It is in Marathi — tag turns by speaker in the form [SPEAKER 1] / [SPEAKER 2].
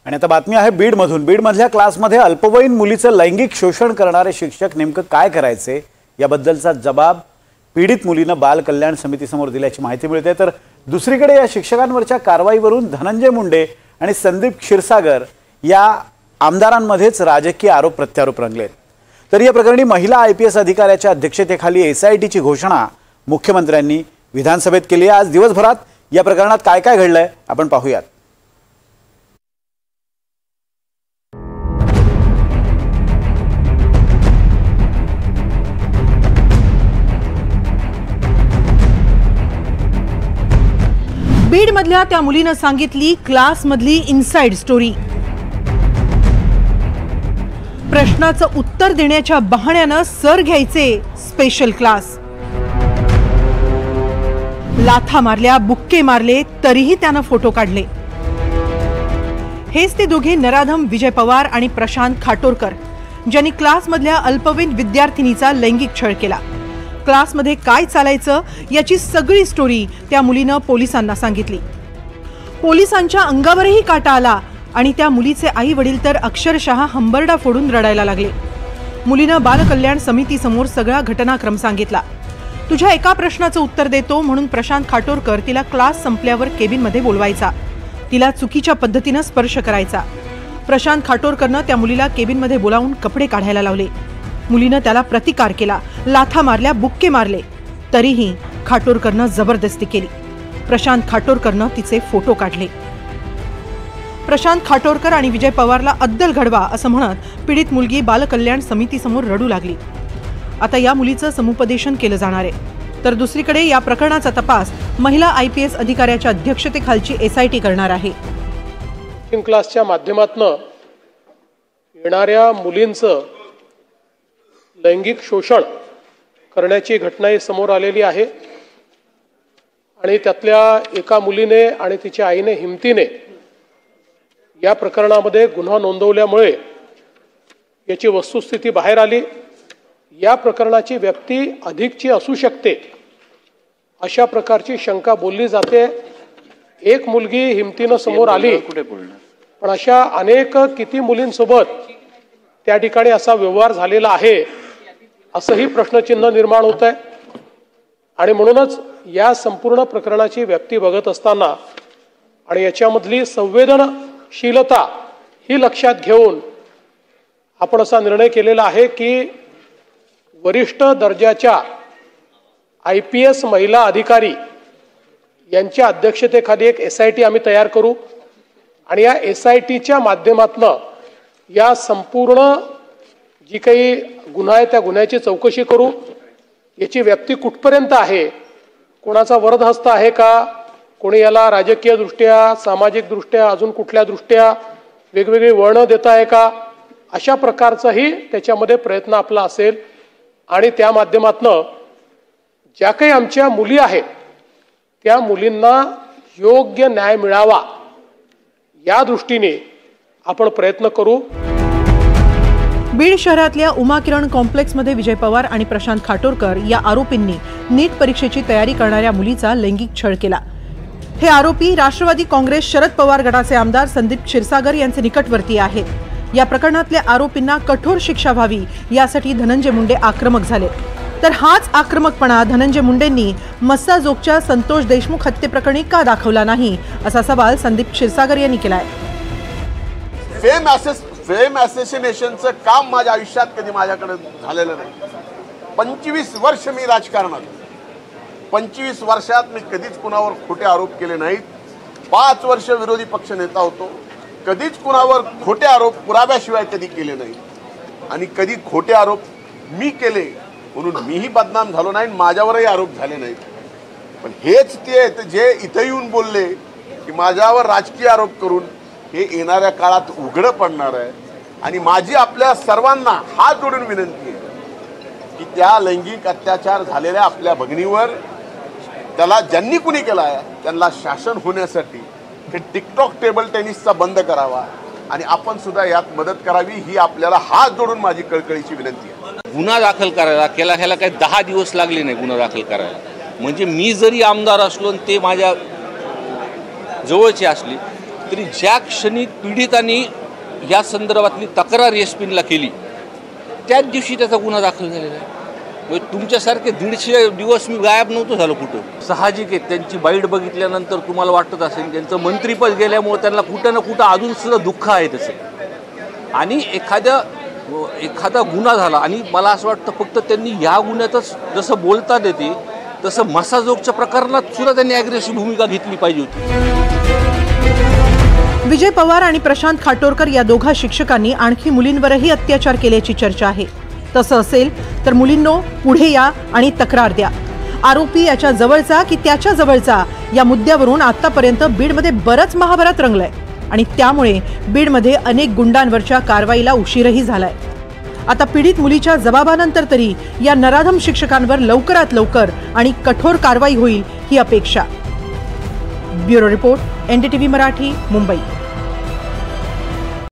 [SPEAKER 1] आणि आता बातमी आहे बीडमधून। बीडमधल्या क्लासमध्ये अल्पवयीन मुलीचं लैंगिक शोषण करणारे शिक्षक नेमकं काय करायचे याबद्दलचा जबाब पीडित मुलीनं बाल कल्याण समितीसमोर दिल्याची माहिती मिळते। तर दुसरीकडे या शिक्षकांवरच्या कारवाईवरून धनंजय मुंडे आणि संदीप क्षीरसागर या आमदारांमध्येच राजकीय आरोप प्रत्यारोप रंगलेत। तर या प्रकरणी महिला आयपीएस अधिकाऱ्याच्या अध्यक्षतेखाली एसआयटीची घोषणा मुख्यमंत्र्यांनी विधानसभेत केली आहे। आज दिवसभरात या प्रकरणात काय काय घडलंय आपण पाहूयात।
[SPEAKER 2] बीड मधल्या त्या मुलीनं सांगितली क्लास मधली इनसाइड स्टोरी। प्रश्नाचं उत्तर देण्याच्या बहाण्यानं सर घ्यायचे स्पेशल क्लास। लाथा मारल्या, बुक्के मारले, तरीही त्यानं फोटो काढले। हेच ते दोघे नराधम विजय पवार आणि प्रशांत खाटोरकर ज्यांनी क्लास मधल्या अल्पवयीन विद्यार्थिनीचा लैंगिक छळ केला। क्लासमध्ये काय चालायचं याची सगळी स्टोरी त्या मुलीनं पोलिसांना सांगितली। पोलिसांच्या अंगावरही काटा आला आणि त्या मुलीचे आई वडील तर अक्षरशः हंबरडा फोडून रडायला लागले। मुलीनं बाल कल्याण समितीसमोर सगळा घटनाक्रम सांगितला। तुझ्या एका प्रश्नाचं उत्तर देतो म्हणून प्रशांत खाटोरकर तिला क्लास संपल्यावर केबिनमध्ये बोलवायचा, तिला चुकीच्या पद्धतीनं स्पर्श करायचा। प्रशांत खाटोरकरनं त्या मुलीला केबिनमध्ये बोलावून कपडे काढायला लावले। मुलीनं त्याला प्रतिकार केला, लाथा मारल्या, बुक्के मारले, तरीही खाटोरकरनं जबरदस्ती केली। प्रशांत खाटोरकरनं तिचे फोटो काढले। प्रशांत खाटोरकर आणि विजय पवारला अद्दल घडवा असं म्हणत पीडित मुलगी बाल कल्याण समितीसमोर रडू लागली। आता या मुलीचं समुपदेशन केलं जाणार आहे। तर दुसरीकडे या प्रकरणाचा तपास महिला आयपीएस अधिकाऱ्याच्या अध्यक्षतेखालची एसआयटी करणार आहे।
[SPEAKER 3] क्लासच्या माध्यमातून येणाऱ्या मुलींचं लैंगिक शोषण करण्याची घटना समोर आलेली आहे आणि त्यातल्या एका मुलीने आणि तिच्या आईने हिमतीने या प्रकरणामध्ये गुन्हा नोंदवल्यामुळे याची वस्तुस्थिती बाहेर आली। या प्रकरणाची व्याप्ती अधिकची असू शकते अशा प्रकारची शंका बोलली जाते। एक मुलगी हिमतीनं समोर आली, पण अशा अनेक किती मुलींसोबत त्या ठिकाणी असा व्यवहार झालेला आहे असंही प्रश्नचिन्ह निर्माण होत आहे। आणि म्हणूनच या संपूर्ण प्रकरणाची व्याप्ती बघत असताना आणि याच्यामधली संवेदनशीलता ही लक्षात घेऊन आपण असा निर्णय केलेला आहे की वरिष्ठ दर्जाच्या आयपीएस महिला अधिकारी यांच्या अध्यक्षतेखाली एक एसआयटी आम्ही तयार करू आणि या एसआयटीच्या माध्यमातून या संपूर्ण जी काही गुन्हा आहे त्या गुन्ह्याची चौकशी करू। याची व्याप्ती कुठपर्यंत आहे, कोणाचा वरदहस्त आहे का, कोणी याला राजकीय दृष्ट्या, सामाजिक दृष्ट्या, अजून कुठल्या दृष्ट्या वेगवेगळी वळणं देत आहे का, अशा प्रकारचाही त्याच्यामध्ये प्रयत्न आपला असेल। आणि त्या माध्यमातून ज्या काही आमच्या मुली आहेत त्या मुलींना योग्य न्याय मिळावा या दृष्टीने आपण प्रयत्न करू।
[SPEAKER 2] बीड शहरातल्या उमा किरण कॉम्प्लेक्समध्ये विजय पवार आणि प्रशांत खाटोरकर या आरोपींनी नीट परीक्षेची तयारी करणाऱ्या मुलीचा लैंगिक छळ केला। हे आरोपी राष्ट्रवादी काँग्रेस शरद पवार गटाचे आमदार संदीप क्षीरसागर यांचे निकटवर्तीय आहेत। या प्रकरणातल्या आरोपींना कठोर शिक्षा व्हावी यासाठी धनंजय मुंडे आक्रमक झाले। तर हाच आक्रमकपणा धनंजय मुंडेंनी मस्साजोगच्या संतोष देशमुख हत्येप्रकरणी का दाखवला नाही असा सवाल संदीप क्षीरसागर यांनी केलाय।
[SPEAKER 4] फेम असोसिएशनचं काम माझ्या आयुष्यात कधी माझ्याकडे झालेलं नाही। 25 वर्ष मी राजकारणात, 25 वर्षात मी कधीच कुणावर खोटे आरोप केले नाहीत। 5 वर्ष विरोधी पक्ष नेता होतो, कधीच कुणावर खोटे आरोप पुराव्याशिवाय कधी केले नाहीत आणि कधी खोटे आरोप मी केले म्हणून मीही बदनाम झालो नाही, माझ्यावरही आरोप झाले नाहीत। पण हेच ते जे इथे येऊन बोलले की माझ्यावर राजकीय आरोप करून हे येणाऱ्या काळात उघड पडणार आहे। आणि माझी आपल्या सर्वांना हात जोडून विनंती आहे की त्या लैंगिक अत्याचार झालेल्या आपल्या भगिनीवर त्याला ज्यांनी कुणी केला आहे त्यांना शासन होण्यासाठी हे टिकटॉक टेबल टेनिसचा बंद करावा आणि आपण सुद्धा यात मदत करावी ही आपल्याला हात जोडून माझी कळकळीची विनंती आहे।
[SPEAKER 5] गुन्हा दाखल करायला ह्याला काही 10 दिवस लागले नाही गुन्हा दाखल करायला। म्हणजे मी जरी आमदार असलो आणि ते माझ्या जवळची असली तरी ज्या क्षणी पीडितांनी या संदर्भातली तक्रार एसपीला केली त्याच दिवशी त्याचा गुन्हा दाखल झालेला आहे. म्हणजे तुमच्यासारखे 150 दिवस मी गायब नव्हतो झालो कुठं. साहजिक आहे, त्यांची बाईट बघितल्यानंतर तुम्हाला वाटत असेल त्यांचं मंत्रीपद गेल्यामुळे त्यांना कुठं ना कुठं अजून सुद्धा दुःख आहे तसं. आणि एखादा गुन्हा झाला आणि मला असं वाटतं फक्त त्यांनी या गुन्ह्यातच जसं बोलतात येते तसं मसाजोगच्या प्रकरणात सुद्धा त्यांनी ॲग्रेसिव्ह भूमिका घेतली पाहिजे होती.
[SPEAKER 2] विजय पवार आणि प्रशांत खाटोरकर या दोघा शिक्षकांनी आणखी मुलींवरही अत्याचार केल्याची चर्चा आहे. तसं असेल तर मुलींनो पुढे या आणि तक्रार द्या. आरोपी याच्या जवळचा की त्याच्या जवळचा या मुद्द्यावरून आतापर्यंत बीडमध्ये बरंच महाभारत रंगलंय आणि त्यामुळे बीडमध्ये अनेक गुंडांवरच्या कारवाईला उशीरही झालाय. आता पीडित मुलीच्या जबाबानंतर तरी या नराधम शिक्षकांवर लवकरात लवकर आणि कठोर कारवाई होईल ही अपेक्षा. Bureau report, NDTV Marathi, Mumbai.